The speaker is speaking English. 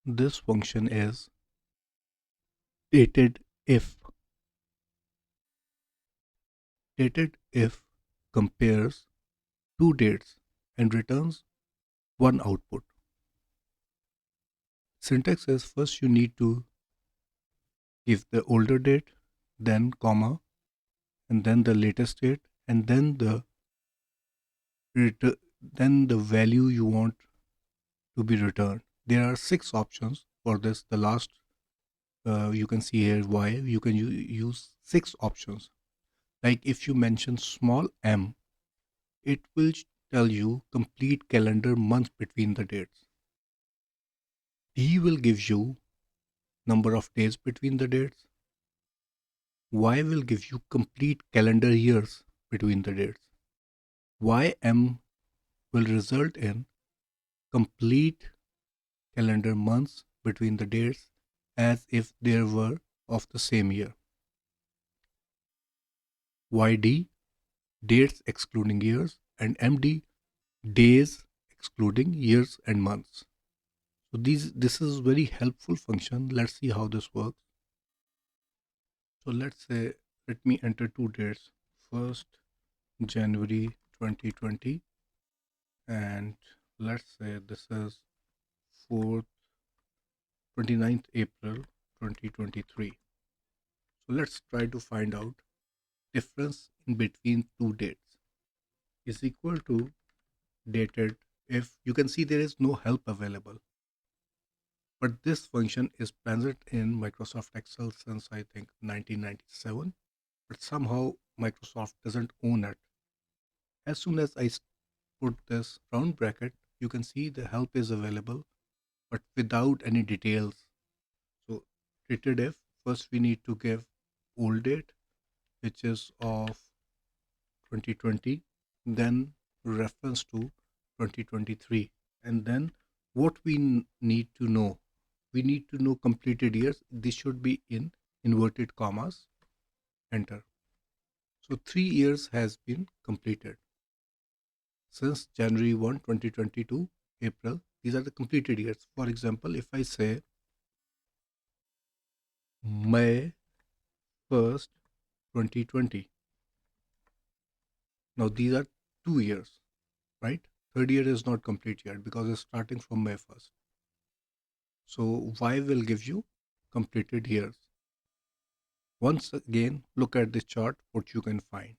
This function is dated if. Dated if compares two dates and returns one output. Syntax is first you need to give the older date, then comma, and then the latest date, and then then the value you want to be returned. There are six options for this. The last you can see here why you can use six options. Like if you mention small m, it will tell you complete calendar month between the dates. D will give you number of days between the dates. Y will give you complete calendar years between the dates. YM will result in complete calendar months between the dates as if they were of the same year. YD, dates excluding years, and MD, days excluding years and months. So this is very helpful function. Let's see how this works. So let's say, let me enter two dates. 1st January 2020, and let's say this is 4th 29th April 2023. So let's try to find out difference in between two dates is equal to dated if. You can see there is no help available, but this function is present in Microsoft Excel since I think 1997, but somehow Microsoft doesn't own it. As soon as I put this round bracket, you can see the help is available, but without any details. So treated if, first we need to give old date, which is of 2020, then reference to 2023, and then what we need to know. We need to know completed years. This should be in inverted commas. Enter. So 3 years has been completed since January 1, 2020 to April. These are the completed years. For example, if I say May 1st, 2020. Now these are 2 years, right? Third year is not complete yet because it's starting from May 1st. So Y will give you completed years. Once again, look at this chart, what you can find.